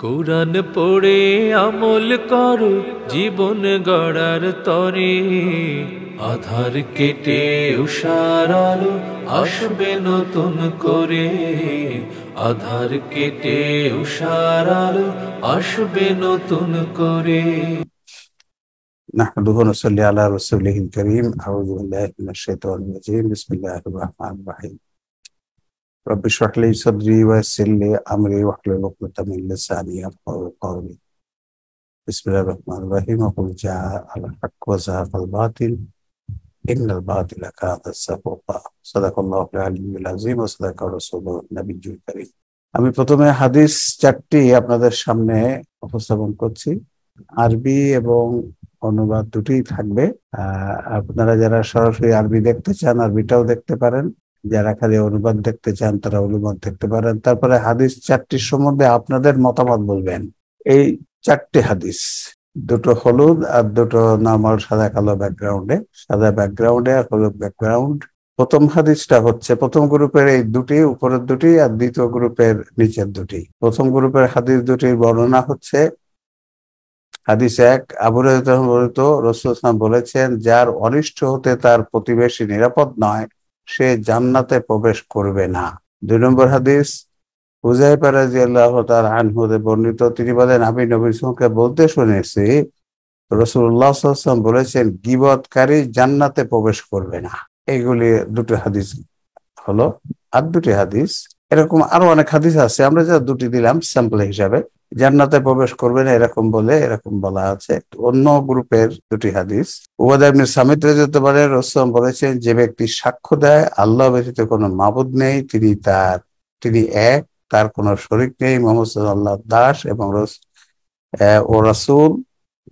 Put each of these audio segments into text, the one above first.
কুরআন পড়ে আমল করো জীবন গড়ার তরে, আধার কেটে উষার আলো আসবে নতুন করে, আধার কেটে উষার আলো আসবে নতুন করে। نحمده ونصلي على رسوله الكريم أعوذ بالله من الشيطان الرجيم بسم الله الرحمن الرحيم رب اشرح لي صدري ويسر لي أمري واحلل عقدة من لساني يفقهوا قولي بسم الله الرحمن الرحيم وقل جاء الحق وزهق الباطل إن الباطل كان زهوقا صدق الله العلي العظيم وصدق رسوله النبي الكريم। আমি প্রথমে হাদিস চারটি আপনাদের সামনে উপস্থাপন করছি। আরবি এবং অনুবাদ দুটোই থাকবে। আপনারা যারা সরাসরি আরবি দেখতে চান আরবিটাও দেখতে পারেন, যারা খালি অনুবাদ দেখতে চান তারা অনুবাদ দেখতে পারেন। তারপরে হাদিস চারটির সম্বন্ধে আপনাদের মতামত বলবেন। এই চারটি হাদিস, দুটো হলুদ আর দুটো নরমাল সাদা কালো ব্যাকগ্রাউন্ডে, সাদা ব্যাকগ্রাউন্ডে আর হলুদ ব্যাকগ্রাউন্ড। প্রথম হাদিসটা হচ্ছে প্রথম গ্রুপের এই দুটি, উপরের দুটি, আর দ্বিতীয় গ্রুপের নিচের দুটি। প্রথম গ্রুপের হাদিস দুটির বর্ণনা হচ্ছে হাদিস 1, আবু হুরায়রা বর্ণিত, রাসূলুল্লাহ সাল্লাল্লাহু আলাইহি ওয়াসাল্লাম বলেছেন, যার অনিষ্ট হতে তার প্রতিবেশী নিরাপদ নয় সে জান্নাতে প্রবেশ করবে না। 2 নম্বর হাদিস হুযায়ফা রাদিয়াল্লাহু তাআলা আনহু বর্ণিত, তিনি বলেন, আমি নবী সাল্লাল্লাহু আলাইহি বলতে শুনেছি রাসূলুল্লাহ সাল্লাল্লাহু আলাইহি ওয়াসাল্লাম বলেছেন, গীবতকারী জান্নাতে প্রবেশ করবে না। এইগুলি দুটো হাদিস হলো। আর দুটি হাদিস এরকম আরো অনেক হাদিস আছে, আমরা যা দুটি দিলাম স্যাম্পল হিসাবে। জান্নাতে প্রবেশ করবে না এরকম বলা আছে। অন্য গ্রুপের দুটি হাদিস, উবাদা ইবনে সামিত রাদিয়াল্লাহু তাআলা রাসূল বলেছেন, যে ব্যক্তি সাক্ষ্য দেয় আল্লাহ ব্যতীত কোনো মাবুদ নেই, তিনি এক, তার কোনো শরীক নেই, মুহাম্মদ সাল্লাল্লাহু আলাইহি দাস এবং রাসূল,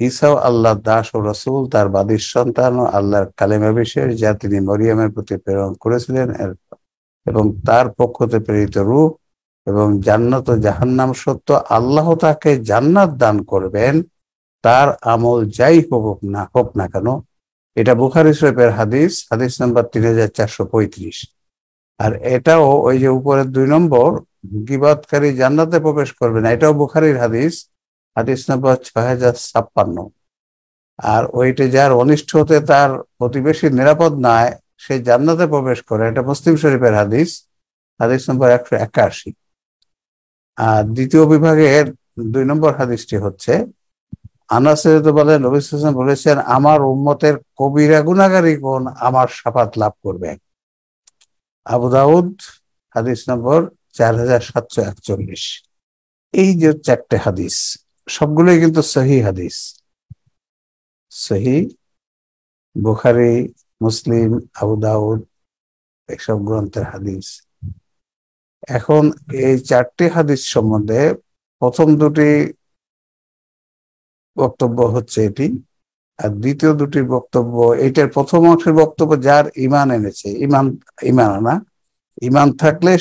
ঈসাও আল্লাহর দাস ও রাসূল, তার বাদীর সন্তান ও আল্লাহর কালেমা বিশেষ যা তিনি মরিয়মের প্রতি প্রেরণ করেছিলেন, এবং তার পক্ষ থেকে প্রেরিত রূহ, এবং জান্নাত ও জাহান্নাম সত্য, আল্লাহ তাকে জান্নাত দান করবেন তার আমল যাই হোক না কেন। এটা বুখারী শরীফের হাদিস, হাদিস নাম্বার 3435। আর এটাও ওই যে উপরের 2 নম্বর, গীবতকারী জান্নাতে প্রবেশ করবে না, এটাও বুখারীর হাদিস, হাদিস নাম্বার 6056। আর ওইটা যার অনিষ্ট হতে তার প্রতিবেশী নিরাপদ নয় সে জান্নাতে প্রবেশ করে, এটা মুসলিম শরীফের হাদিস, হাদিস নম্বর 181। আর দ্বিতীয় বিভাগের 2 নম্বর হাদিসটি হচ্ছে, আনাস বলেন, নবী সাল্লাল্লাহু আলাইহি ওয়াসাল্লাম বলেছেন, আমার উম্মতের কবিরা গুনাহগারীগণ আমার শাফাত লাভ করবে। আবু দাউদ হাদিস নম্বর 4741। এই যে চারটে হাদিস সবগুলোই কিন্তু সহিহ হাদিস, সহিহ বুখারী, মুসলিম, আবু দাউদ এসব গ্রন্থের হাদিস। এখন এই চারটি হাদিস সম্বন্ধে প্রথম দুটি বক্তব্য হচ্ছে এটি, আর দ্বিতীয় দুটি বক্তব্য, এইটার প্রথম অংশের বক্তব্য যার ঈমান এনেছে, ঈমান আনা, ঈমান থাকলে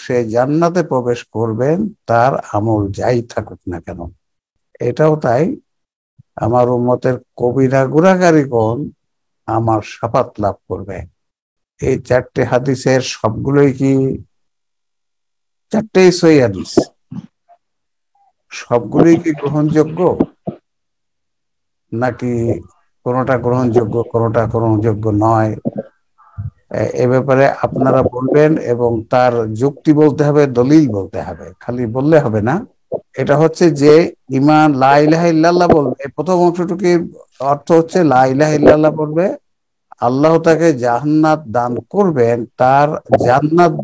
সে জান্নাতে প্রবেশ করবেন তার আমল যাই থাকুক না কেন। এটাও তাই, আমার উম্মতের কবিরা গুনাহগারীগণ আমার শাফাত লাভ করবে। এই চারটে হাদিসের সবগুলোই কি, চারটেই সহিহ হাদিস, সবগুলোই কি গ্রহণযোগ্য, নাকি কোনোটা গ্রহণযোগ্য নয়? এ ব্যাপারে আপনারা বলবেন, এবং তার যুক্তি বলতে হবে, দলিল বলতে হবে, খালি বললে হবে না। এটা হচ্ছে যে ঈমান লা ইলাহা ইল্লাল্লাহ বলবে, প্রথম অংশটুকুর অর্থ হচ্ছে লা ইলাহা ইল্লাল্লাহ বলবে, আল্লাহ তাকে জান্নাত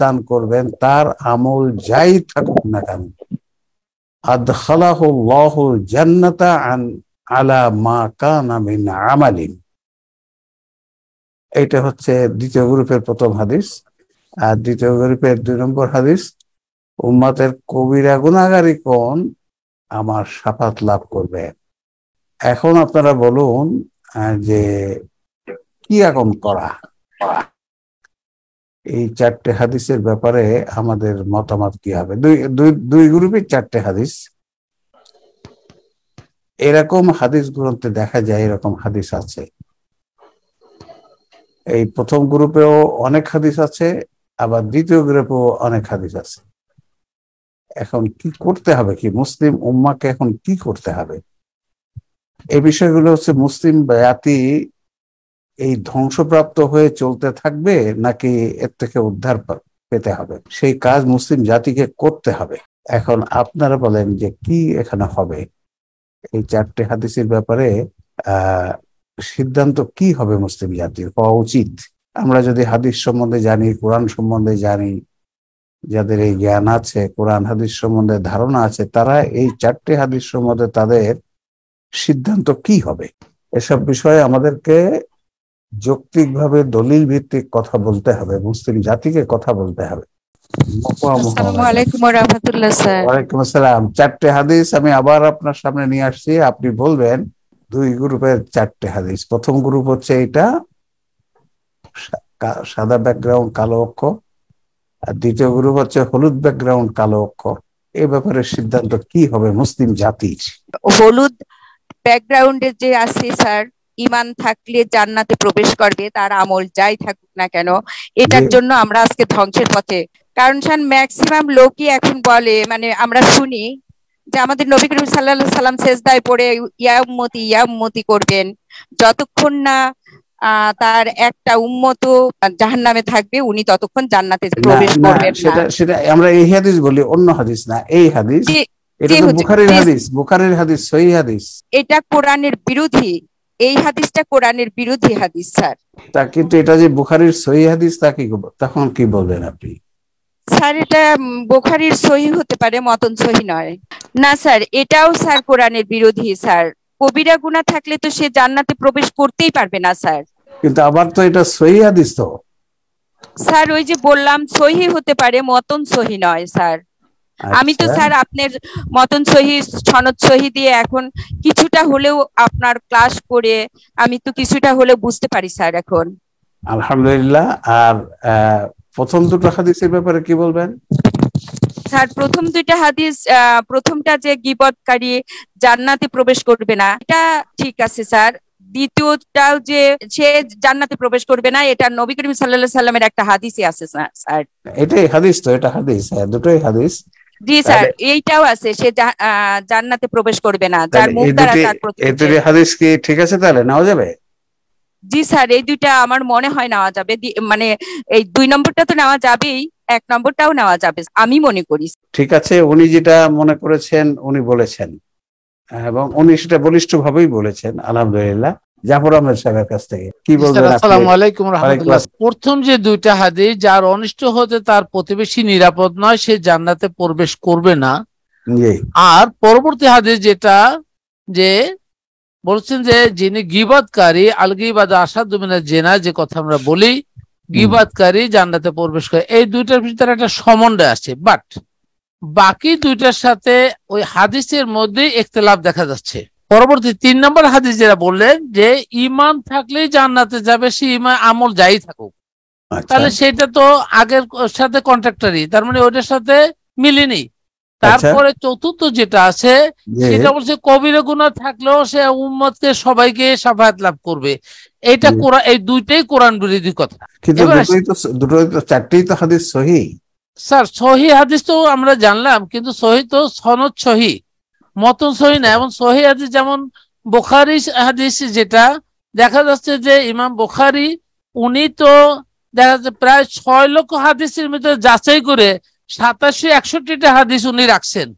দান করবেন তার আমল যাই থাকুক না কেন। আদখালাহুল্লাহুল জান্নাতা আলা মা কানা মিন আমালিন। এইটা হচ্ছে দ্বিতীয় গ্রুপের প্রথম হাদিস। আর দ্বিতীয় গ্রুপের 2 নম্বর হাদিস, উম্মতের কবিরা গুনাহগারীগণ আমার শাফাত লাভ করবে। এখন আপনারা বলুন যে কি এখন করা, এই চারটে হাদিসের ব্যাপারে আমাদের মতামত কি হবে? দুই গ্রুপে চারটে হাদিস, এরকম হাদিস গ্রন্থে দেখা যায়, এরকম হাদিস আছে। এই প্রথম গ্রুপেও অনেক হাদিস আছে, আবার দ্বিতীয় গ্রুপেও অনেক হাদিস আছে। এখন কি করতে হবে, কি মুসলিম উম্মাকে এখন কি করতে হবে, এই বিষয়গুলো হচ্ছে মুসলিম জাতি এই ধ্বংসপ্রাপ্ত হয়ে চলতে থাকবে নাকি এর থেকে উদ্ধার পেতে হবে, সেই কাজ মুসলিম জাতিকে করতে হবে। এখন আপনারা বলেন যে কি এখানে হবে, এই 4টে হাদিসের ব্যাপারে সিদ্ধান্ত কি হবে মুসলিম জাতির হওয়া উচিত। আমরা যদি হাদিস সম্বন্ধে জানি, কোরআন সম্বন্ধে জানি, যাদের এই জ্ঞান আছে, কোরআন হাদিস সম্বন্ধে ধারণা আছে, তারা এই 4টে হাদিস সম্বন্ধে তাদের সিদ্ধান্ত কি হবে, এসব বিষয়ে আমাদেরকে যৌক্তিকভাবে দলিল ভিত্তিক কথা বলতে হবে, মুসলিম জাতিকে কথা বলতে হবে। আসসালামু আলাইকুম ওয়া রাহমাতুল্লাহ স্যার। ওয়ালাইকুম আসসালাম। 4টে হাদিস আমি আবার আপনার সামনে নিয়ে আসছি, আপনি বলবেন 2 গ্রুপের 4টে হাদিস। প্রথম গ্রুপ হচ্ছে এটা সাদা ব্যাকগ্রাউন্ড কালো অক্ষর, আর দ্বিতীয় গ্রুপ হচ্ছে হলুদ ব্যাকগ্রাউন্ড কালো অক্ষর। এই ব্যাপারে সিদ্ধান্ত কি হবে মুসলিম জাতির? হলুদ ব্যাকগ্রাউন্ডে যে আছে স্যার, ঈমান থাকলে জান্নাতে প্রবেশ করবে, তার আমল যাই থাকুক না কেন, এটার জন্য আমরা আজকে ধ্বংসের পথে। কারণ স্যার ম্যাক্সিমাম লোকই এখন বলে, মানে আমরা শুনি যে আমাদের নবী করিম সাল্লাল্লাহু আলাইহি সাল্লাম সেজদায় পড়ে ইয়া উম্মতি করবেন, যতক্ষণ না তার একটা উম্মত জাহান্নামে থাকবে উনি ততক্ষণ জান্নাতে প্রবেশ করবেন না। সেটা আমরা এই হাদিস বলি, অন্য হাদিস না। এই হাদিস এটা তো বুখারীর হাদিস, বুখারীর হাদিস, সহিহ হাদিস। এটা কোরআনের বিরোধী, এই হাদিসটা কোরআনের বিরোধী হাদিস স্যার। তা কিন্তু এটা যে বুখারীর সহিহ হাদিস, তা কি তখন কি বলবেন আপনি? স্যার এটা বুখারীর সহিহ হতে পারে, মতন সহিহ নয়। না স্যার, এটাও স্যার কোরআনের বিরোধী স্যার। কবিরা গুনাহ থাকলে তো সে জান্নাতে প্রবেশ করতেই পারবে না স্যার। কিন্তু আবার তো এটা সহিহ হাদিস তো স্যার। ওই যে বললাম সহিহ হতে পারে, মতন সহিহ নয় স্যার। আমি তো স্যার আপনার মতন সহিহ, সনদ সহিহ দিয়ে এখন কিছুটা হলেও আপনার ক্লাস করে আমি তো কিছুটা হলেও বুঝতে পারি স্যার এখন, আলহামদুলিল্লাহ। আর প্রথম দুটো হাদিসের ব্যাপারে কি বলবেন স্যার? প্রথম 2টা হাদিস, প্রথমটা যে গীবতকারী জান্নাতে প্রবেশ করবে না, এটা ঠিক আছে স্যার। দ্বিতীয়টাও যে সে জান্নাতে প্রবেশ করবে না, এটা নবী করিম সাল্লাল্লাহু আলাইহি সাল্লামের একটা হাদিসই আছে স্যার। এটাই হাদিস তো, এটা হাদিস, হ্যাঁ দুটোই হাদিস। জি স্যার, এইটাও আছে, সে জান্নাতে প্রবেশ করবে না যার মুখ দ্বারা তার প্রতি। এই দুটো হাদিস কি ঠিক আছে, তাহলে নেওয়া যাবে? জি স্যার, এই দুইটা আমার মনে হয় নেওয়া যাবে। মানে এই 2 নম্বরটা তো নেওয়া যাবেই, 1 নম্বরটাও নেওয়া যাবে আমি মনে করি। ঠিক আছে, উনি যেটা মনে করেছেন উনি বলেছেন, এবং উনি সেটা বলিষ্ঠ ভাবেই বলেছেন। আলহামদুলিল্লাহ। জাফর আহমেদ সাহেবের কাছ থেকে কি বলবেন? আসসালামু আলাইকুম ওয়া রাহমাতুল্লাহ। প্রথম যে 2টা হাদিস, যার অনিষ্ট হতে তার প্রতিবেশী নিরাপদ নয়, সে জান্নাতে প্রবেশ করবে না। আর পরবর্তী হাদিস যেটা যে বলছেন যে যিনি গীবতকারী, আল গীবাত আশাদ্দু মিনাজ জিনা, যে কথা আমরা বলি, গীবতকারী জান্নাতে প্রবেশ করে, এই 2টার ভিতরে একটা সমন্বয় আছে। বাট বাকি 2টার সাথে ওই হাদিসের মধ্যে ইখতিলাফ দেখা যাচ্ছে। পরবর্তী 3 নম্বর হাদিস যেটা বললেন যে ঈমান থাকলেই জান্নাতে যাবে, সে ঈমান আমল যাই থাকুক, তাহলে সেটা তো আগের সাথে কন্ট্রাক্টরি, তার মানে ওইটার সাথে মিলেনি। তারপরে চতুর্থ যেটা আছে সেটা বলছে কবিরা গুনাহ থাকলেও সে উম্মতকে সবাইকে শাফায়াত লাভ করবে। এটা কোরআন, এই 2টাই কোরআন বিরোধী কথা। কিন্তু দুটোই তো 4টেই তো হাদিস সহিহ স্যার। সহিহ হাদিস তো আমরা জানলাম, কিন্তু সহিহ তো সনদ সহিহ, মতন সহিহ না। এবং সহিহ হাদিস যেমন বুখারী হাদিস, যেটা দেখা যাচ্ছে যে ইমাম বুখারী উনি তো দেখা যাচ্ছে প্রায় 6 লক্ষ হাদিসের মধ্যে যাচাই করে 87-61টা হাদিস উনি রাখছেন,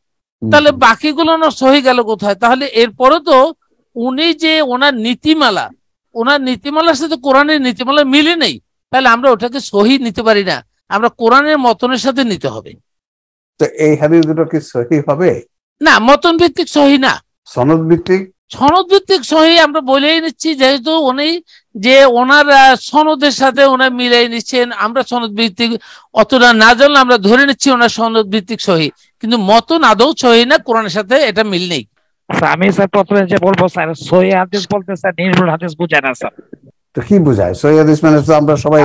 তাহলে বাকিগুলো না সহিহ গেল কোথায়? তাহলে এরপরে তো উনি যে ওনার নীতিমালার সাথে কোরআনের নীতিমালা মিলে নেই, তাহলে আমরা ওটাকে সহিহ নিতে পারি না, আমরা কোরআনের মতনের সাথে নিতে হবে। তো এই হাদিস দুটো কি সহিহ হবে? না, মতন ভিত্তিক সহিহ না, সনদ ভিত্তিক। সনদ ভিত্তিক সহিহ আমরা বলেই নিচ্ছি, যেহেতু উনি যে ওনার সনদের সাথে ওনার মিলাই নিচ্ছেন, আমরা সনদ ভিত্তিক অতটা না জানলে আমরা ধরে নিচ্ছি ওনার সনদ ভিত্তিক সহিহ, কিন্তু মতন আদৌ সহিহ না, কোরআনের সাথে এটা মিল নেই। আমি স্যার প্রথমে যে বলবো স্যার, সহিহ হাদিস বলতে স্যার নির্ভুল হাদিস বোঝায় না স্যার। তো কি বোঝায় সহিহ হাদিস? মানে তো আমরা সবাই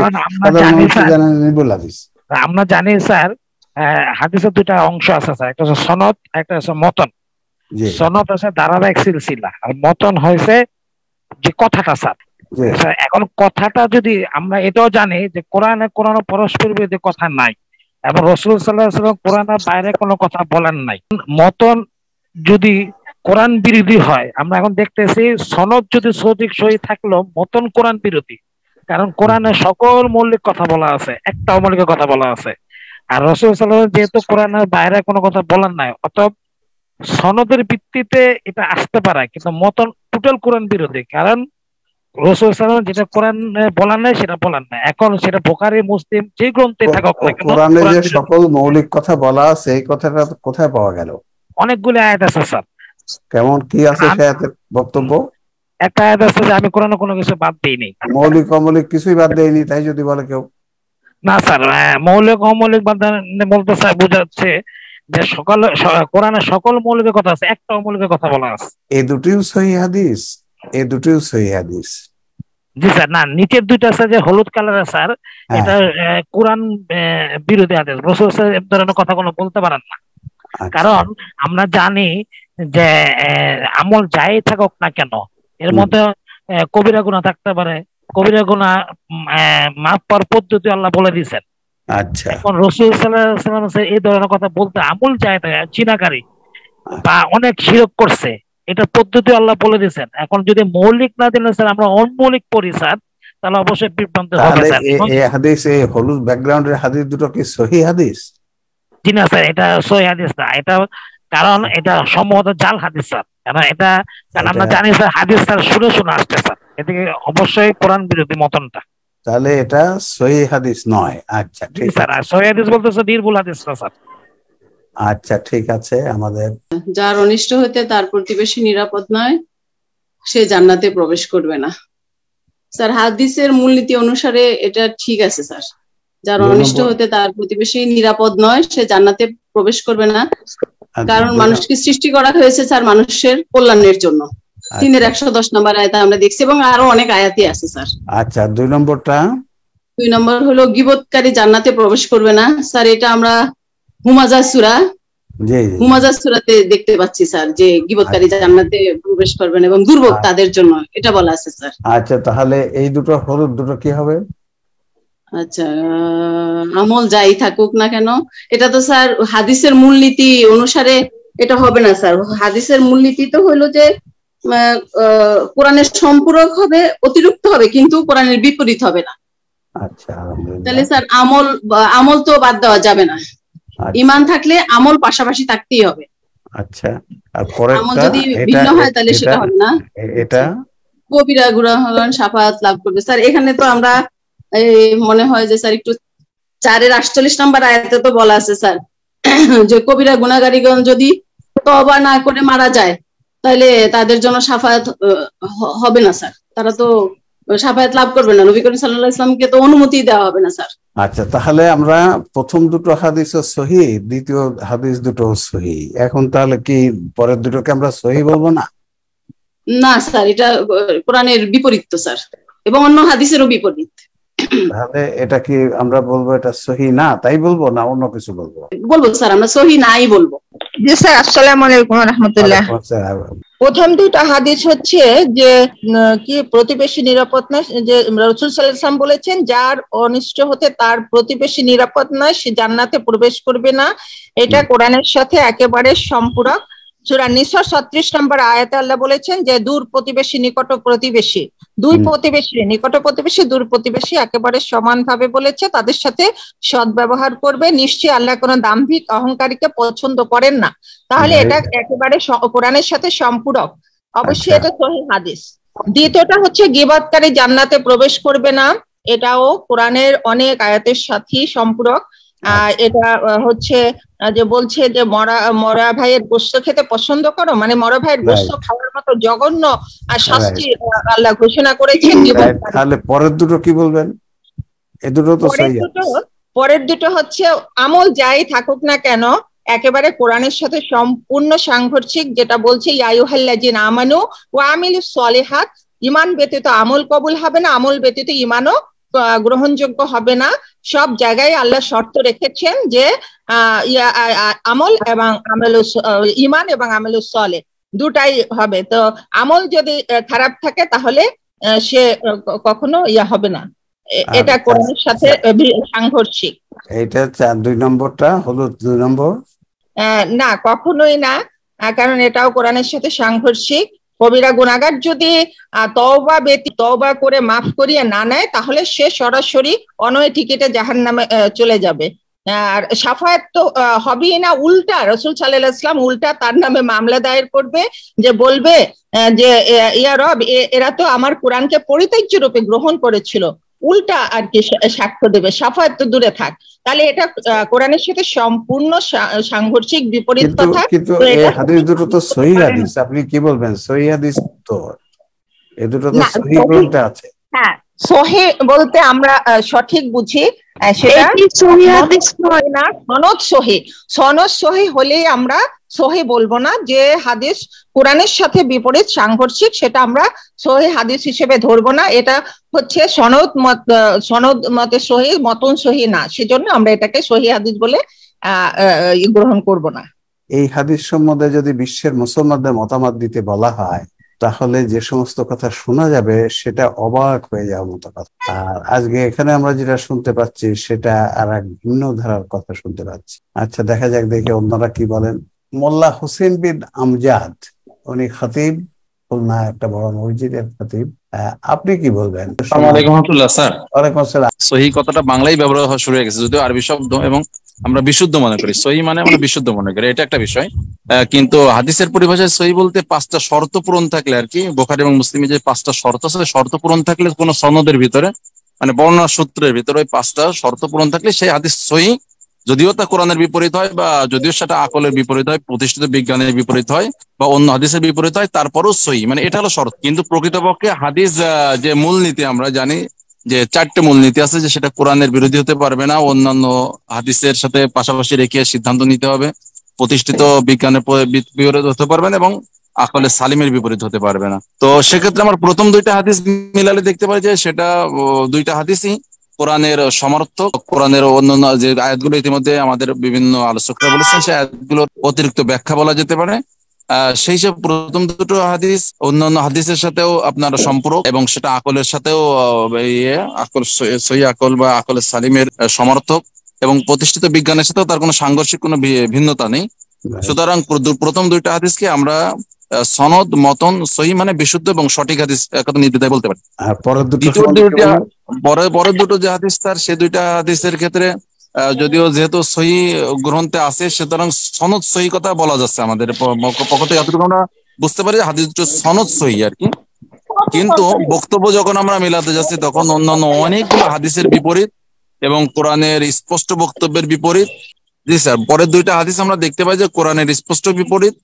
নির্ভুল হাদিস আমরা জানি স্যার। হাদিসের 2টা অংশ আছে স্যার, একটা হচ্ছে সনদ, একটা হচ্ছে মতন। সনদ আছে ধারাবাহিক সিলসিলা, আর মতন হয়েছে যে কথাটা স্যার। এখন কথাটা যদি আমরা এটাও জানি যে কোরআনে পরস্পর বিরোধী কথা নাই, এবং রাসূল সাল্লাল্লাহু আলাইহি ওয়াসাল্লাম কোরআনের বাইরে কোনো কথা বলেন নাই। মতন যদি কোরআন বিরোধী হয়, আমরা এখন দেখতেছি সনদ যদি সঠিক সহি থাকলেও মতন কোরআন বিরোধী, কারণ কোরআনে সকল মৌলিক কথা বলা আছে, একটা অমৌলিক কথা বলা আছে। আর রাসূল সাল্লাল্লাহু আলাইহি ওয়াসাল্লাম যেহেতু কোরআনের বাইরে কোনো কথা বলেন নাই, অতএব সনদের ভিত্তিতে এটা আসতে পারে, কিন্তু মতন টোটাল কোরআন বিরোধী, কারণ রাসূল সাল্লাল্লাহু আলাইহি ওয়াসাল্লাম যেটা কোরআন বলেন নাই সেটা বলেন নাই। এখন সেটা বুখারী মুসলিম যে গ্রন্থে থাকুক না কেন, কোরআনে যে সকল মৌলিক কথা বলা আছে এই কথাটা কোথায় পাওয়া গেল? অনেকগুলো আয়াত আছে স্যার। কেমন কি আছে সে আয়াতের বক্তব্য? একটা আয়াত আছে যে আমি কোরআনে কোনো কিছু বাদ দেইনি, মৌলিক অমৌলিক কিছুই বাদ দেয়নি, তাই যদি বলে কেউ? না স্যার, মৌলিক অমৌলিক বাদ বলতে স্যার বোঝাচ্ছে যে কোরআনে সকল মৌলিক কথা আছে, একটা অমৌলিক কথা বলা আছে। এই দুটিও সহিহ হাদিস, এই দুটিও সহিহ হাদিস। জি স্যার, না নিচের দুইটা আছে যে হলুদ কালারের স্যার, এটা কোরআন বিরোধী হাদিস। রাসূল সাল্লাল্লাহু আলাইহি ওয়াসাল্লাম ধরনের কথা কোনো বলতে পারেন না, কারণ আমরা জানি যে আমল যাই থাকুক না কেন এর মধ্যে কবিরা গুনাহ থাকতে পারে, কবিরা গুনাহ মাফ পাওয়ার পদ্ধতি আল্লাহ বলে দিয়েছেন। আচ্ছা, এখন রাসূল সাল্লাল্লাহু আলাইহি ওয়াসাল্লাম এই ধরনের কথা বলতে, আমল যাই থাকে চিনাকারী বা অনেক শিরক করছে, এটা পদ্ধতি আল্লাহ বলে দিয়েছেন। এখন যদি মৌলিক না দিলে স্যার আমরা অমৌলিক পড়ি স্যার, তাহলে অবশ্যই বিভ্রান্ত হবে স্যার। এই হাদিস, এই হলুদ ব্যাকগ্রাউন্ডের হাদিস দুটো কি সহিহ হাদিস? জি না স্যার, এটা সহিহ হাদিস না, এটা কারণ এটা সম্ভবত জাল হাদিস স্যার। কারণ আমরা জানি স্যার হাদিস স্যার শুনে শুনে আসছে স্যার, এদিকে অবশ্যই কোরআন বিরোধী মতনটা, তাহলে এটা সহিহ হাদিস নয়। আচ্ছা ঠিক স্যার, আর সহিহ হাদিস বলতে স্যার নির্ভুল হাদিস না স্যার। আচ্ছা ঠিক আছে। আমাদের যার অনিষ্ট হতে তার প্রতিবেশী নিরাপদ নয়, সে জান্নাতে প্রবেশ করবে না। স্যার হাদিসের মূলনীতি অনুসারে এটা ঠিক আছে স্যার, যার অনিষ্ট হতে তার প্রতিবেশী নিরাপদ নয় সে জান্নাতে প্রবেশ করবে না, কারণ মানুষকে সৃষ্টি করা হয়েছে স্যার মানুষের কল্যাণের জন্য। 3-110 নম্বর আয়াতে আমরা দেখছি, এবং আরো অনেক আয়াতই আছে স্যার। আচ্ছা, 2 নম্বরটা? 2 নম্বর হলো গীবতকারী জান্নাতে প্রবেশ করবে না। স্যার এটা আমরা হুমাযা সূরা, হুমাযা সূরাতে দেখতে পাচ্ছি স্যার যে গীবতকারী জান্নাতে প্রবেশ করবে না এবং দুর্ভোগ তাদের জন্য, এটা বলা আছে স্যার। আচ্ছা, তাহলে এই দুটো হলুদ দুটো কি হবে? আচ্ছা, আমল যাই থাকুক না কেন, এটা তো স্যার হাদিসের মূলনীতি অনুসারে এটা হবে না স্যার। হাদিসের মূলনীতি তো হলো যে কোরআনের সম্পূরক হবে, অতিরিক্ত হবে, কিন্তু কোরআনের বিপরীত হবে না। আচ্ছা, তাহলে স্যার আমল তো বাদ দেওয়া যাবে না, ঈমান থাকলে আমল পাশাপাশি থাকতেই হবে। আচ্ছা, আর পরেরটা আমল যদি ভিন্ন হয় তাহলে সেটা হবে না। এটা কবিরা গুনাহ হলেন শাফাআত লাভ করবে। স্যার এখানে তো আমরা মনে হয় যে স্যার একটু 4-48 নম্বর আয়াতে তো বলা আছে স্যার যে কবিরা গুনাহগারীগণ যদি তওবা না করে মারা যায় তাহলে তাদের জন্য শাফাআত হবে না স্যার, তারা তো শাফাআত লাভ করবে না, নবী করিম সাল্লাল্লাহু আলাইহি ওয়াসাল্লামকে তো অনুমতি দেওয়া হবে না স্যার। আচ্ছা, তাহলে আমরা প্রথম দুটো হাদিসও সহিহ, দ্বিতীয় হাদিস দুটো সহিহ, এখন তাহলে কি পরের দুটোকে আমরা সহিহ বলবো না? না স্যার, এটা কোরআনের বিপরীত তো স্যার, এবং অন্য হাদিসেরও বিপরীত। তাহলে এটা কি আমরা বলবো এটা সহিহ না, তাই বলবো না অন্য কিছু বলবো? বলবো স্যার, আমরা সহিহ নাই বলবো। জি স্যার, আসসালামু আলাইকুম ওয়া রাহমাতুল্লাহ। প্রথম দুইটা হাদিস হচ্ছে যে কি প্রতিবেশী নিরাপদ নয়, যে রাসূল সাল্লাল্লাহু আলাইহি ওয়াসাল্লাম বলেছেন যার অনিষ্ট হতে তার প্রতিবেশী নিরাপদ নয় সে জান্নাতে প্রবেশ করবে না, এটা কোরআনের সাথে একেবারে সম্পূরক। সূরা নিসা 36 নম্বর আয়াতে আল্লাহ বলেছেন যে দূর প্রতিবেশী নিকট প্রতিবেশী, দুই প্রতিবেশী নিকট প্রতিবেশী দূর প্রতিবেশী একেবারে সমানভাবে বলেছে, তাদের সাথে সদ্ব্যবহার করবে। নিশ্চয়ই আল্লাহ কোনো দাম্ভিক অহংকারীকে পছন্দ করেন না। তাহলে এটা একেবারে কোরআনের সাথে সম্পূরক, অবশ্যই এটা সহিহ হাদিস। দ্বিতীয়টা হচ্ছে গীবতকারী জান্নাতে প্রবেশ করবে না, এটাও কোরআনের অনেক আয়াতের সাথে সম্পূরক। এটা হচ্ছে যে বলছে যে মরা ভাইয়ের গোশত খেতে পছন্দ করো, মানে মরা ভাইয়ের গোশত খাওয়ার মতো জঘন্য আর শাস্তি আল্লাহ ঘোষণা করেছেন। তাহলে পরের দুটো কি বলবেন? এই দুটো তো পরের দুটো হচ্ছে আমল যাই থাকুক না কেন একেবারে কোরআনের সাথে সম্পূর্ণ সাংঘর্ষিক, যেটা বলছে ইয়া আইয়ুহাল্লাযিনা আমানু ওয়া আমিলুস সলিহাত, ঈমান ব্যতীত আমল কবুল হবে না, আমল ব্যতীত ঈমানও গ্রহণযোগ্য হবে না। সব জায়গায় আল্লাহ শর্ত রেখেছেন যে আমল এবং ঈমান এবং আমলুস সলিহ দুটাই হবে। তো আমল যদি খারাপ থাকে তাহলে সে কখনো হবে না, এটা কোরআনের সাথে সাংঘর্ষিক। এটা 2 নম্বরটা হলো 2 নম্বর। না, কখনোই না, কারণ এটাও কোরআনের সাথে সাংঘর্ষিক। কবিরা গুনাহগার যদি তওবা করে মাফ করিয়ে না নেয়, তাহলে সে সরাসরি অনয় টিকিটে জাহান্নামে চলে যাবে। আর শাফায়াত তো হবেই না, উল্টা রাসূল সাল্লাল্লাহু আলাইহি ওয়াসাল্লাম উল্টা তার নামে মামলা দায়ের করবে, যে বলবে যে ইয়া রব, এরা তো আমার কোরআনকে পরিত্যাজ্য রূপে গ্রহণ করেছিল, উল্টা আর কি সাক্ষ্য দেবে। শাফায়াত তো দূরে থাক, তাহলে এটা কোরআনের সাথে সম্পূর্ণ সাংঘর্ষিক বিপরীত কথা। কিন্তু এই হাদিস দুটো তো সহিহ হাদিস, আপনি কি বলবেন? সহিহ হাদিস তো, এই দুটো তো সহিহ গ্রন্থে আছে। হ্যাঁ, সহিহ বলতে আমরা সঠিক বুঝি, সেটা সহিহ হাদিস নয় না, সনদ সহিহ। সনদ সহিহ হলেই আমরা সহিহ বলবো না। যে হাদিস কোরআনের সাথে বিপরীত সাংঘর্ষিক, সেটা আমরা সহিহ হাদিস হিসেবে ধরবো না। এটা হচ্ছে সনদ মতে সহিহ, মতন সহিহ না, সেজন্য আমরা এটাকে সহিহ হাদিস বলে গ্রহণ করব না। এই হাদিস সম্বন্ধে যদি বিশ্বের মুসলমানদের মতামত দিতে বলা হয়, তাহলে যে সমস্ত কথা শোনা যাবে সেটা অবাক হয়ে যাওয়ার মতো কথা। আর আজকে এখানে আমরা যেটা শুনতে পাচ্ছি সেটা আর এক ভিন্ন ধারার কথা শুনতে পাচ্ছি। আচ্ছা, দেখা যাক দেখে অন্যরা কি বলেন। মোল্লা হোসেন বিন আমজাদ, উনি খতিব, খুলনা একটা বড় মসজিদের খতিব। আপনি কি বলবেন? আসসালামু আলাইকুম ওয়া রাহমাতুল্লাহ। স্যার, ওয়ালাইকুম আসসালাম। সহিহ কথাটা বাংলায় ব্যবহার হওয়া শুরু হয়ে গেছে, যদিও আরবি শব্দ, এবং আমরা বিশুদ্ধ মনে করি। সহিহ মানে আমরা বিশুদ্ধ মনে করি, এটা একটা বিষয়। কিন্তু হাদিসের পরিভাষায় সহিহ বলতে 5টা শর্ত পূরণ থাকলে আর কি, বুখারী এবং মুসলিমে যে 5টা শর্ত আছে, শর্ত পূরণ থাকলে কোন সনদের ভিতরে, মানে বর্ণনা সূত্রের ভিতরে ওই 5টা শর্ত পূরণ থাকলে সেই হাদিস সহিহ। যদিও তা কোরআনের বিপরীত হয়, বা যদিও সেটা আকলের বিপরীত হয়, প্রতিষ্ঠিত বিজ্ঞানের বিপরীত হয়, বা অন্য হাদিসের বিপরীত হয়, তারপরও সহিহ, মানে এটা হলো শর্ত। কিন্তু প্রকৃতপক্ষে হাদিস যে মূলনীতি আমরা জানি যে 4টে মূলনীতি আছে, যে সেটা কোরআনের বিরোধী হতে পারবে না, অন্যান্য হাদিসের সাথে পাশাপাশি রেখে সিদ্ধান্ত নিতে হবে, প্রতিষ্ঠিত বিজ্ঞানের বিপরীত হতে পারবে না, এবং আকলে সালিমের বিপরীত হতে পারবে না। তো সেক্ষেত্রে আমার প্রথম 2টা হাদিস মিলালে দেখতে পাই যে সেটা 2টা হাদিসই কোরআনের সমর্থক। কোরআনের অন্যান্য যে আয়াতগুলো ইতিমধ্যে আমাদের বিভিন্ন আলোচকরা বলেছেন, সেই আয়াতগুলোর অতিরিক্ত ব্যাখ্যা বলা যেতে পারে। সেই সব প্রথম 2টো হাদিস অন্যান্য হাদিসের সাথেও আপনার সম্পর্ক, এবং সেটা আকলের সাথেও আকল, সহিহ আকল বা আকলে সালিমের সমর্থক, এবং প্রতিষ্ঠিত বিজ্ঞানের সাথেও তার কোনো সাংঘর্ষিক কোনো ভিন্নতা নেই। সুতরাং প্রথম 2টা হাদিসকে আমরা সনদ, মতন, সহিহ মানে বিশুদ্ধ এবং সঠিক হাদিস কথা নির্দ্বিধায় বলতে পারি। পরের দুটো যে হাদিস, তার সে 2টা হাদিসের ক্ষেত্রে যদিও যেহেতু সহিহ গ্রন্থে আছে, সুতরাং সনদ সহিহ কথা বলা যাচ্ছে আমাদের পক্ষ থেকে, এতটুকু আমরা বুঝতে পারি যে হাদিস দুটো সনদ সহিহ আর কি। কিন্তু বক্তব্য যখন আমরা মিলাতে যাচ্ছি, তখন অন্যান্য অনেকগুলো হাদিসের বিপরীত এবং কোরআনের স্পষ্ট বক্তব্যের বিপরীত। জি স্যার, পরের 2টা হাদিস আমরা দেখতে পাই যে কোরআনের স্পষ্ট বিপরীত,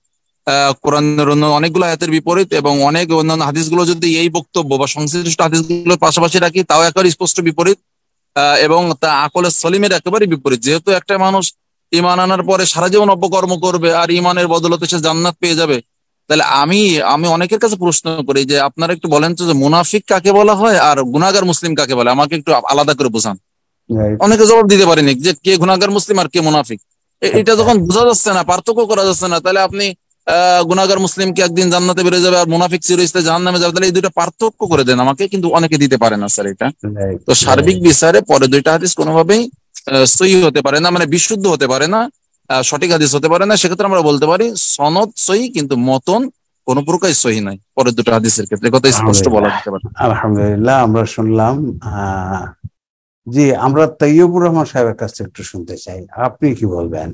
কোরআনের অন্য অনেকগুলো আয়াতের বিপরীত, এবং অনেক অন্যান্য হাদিসগুলো যদি এই বক্তব্য বা সংশ্লিষ্ট হাদিসগুলোর পাশাপাশি রাখি, তাও একেবারে স্পষ্ট বিপরীত, এবং তা আকলে সলিমের একেবারে বিপরীত। যেহেতু একটা মানুষ ঈমান আনার পরে সারা জীবন অপকর্ম করবে আর ঈমানের বদলতে সে জান্নাত পেয়ে যাবে, তাহলে আমি অনেকের কাছে প্রশ্ন করি যে আপনারা একটু বলেন তো, যে মুনাফিক কাকে বলা হয় আর গুনাহগার মুসলিম কাকে বলে, আমাকে একটু আলাদা করে বোঝান। অনেকে জবাব দিতে পারেনি যে কে গুনাহগার মুসলিম আর কে মুনাফিক। এটা যখন বোঝা যাচ্ছে না, পার্থক্য করা যাচ্ছে না, তাহলে আপনি গুনাহগার মুসলিমকে একদিন জান্নাতে বেরিয়ে যাবে আর মুনাফিক চিরস্থায়ী জাহান্নামে যাবে, তাহলে এই 2টা পার্থক্য করে দেন আমাকে। কিন্তু অনেকে দিতে পারে না স্যার এটা। তো সার্বিক বিচারে পরে 2টা হাদিস কোনোভাবেই সহিহ হতে পারে না, মানে বিশুদ্ধ হতে পারে না, সঠিক হাদিস হতে পারে না। সেক্ষেত্রে আমরা বলতে পারি সনদ সহিহ, কিন্তু মতন কোন প্রকার সহিহ নাই পরের 2টা হাদিসের ক্ষেত্রে, কথা স্পষ্ট বলা যেতে পারে। আলহামদুলিল্লাহ, আমরা শুনলাম। জি, আমরা তাইয়্যিবুর রহমান সাহেবের কাছ থেকে একটু শুনতে চাই, আপনি কি বলবেন?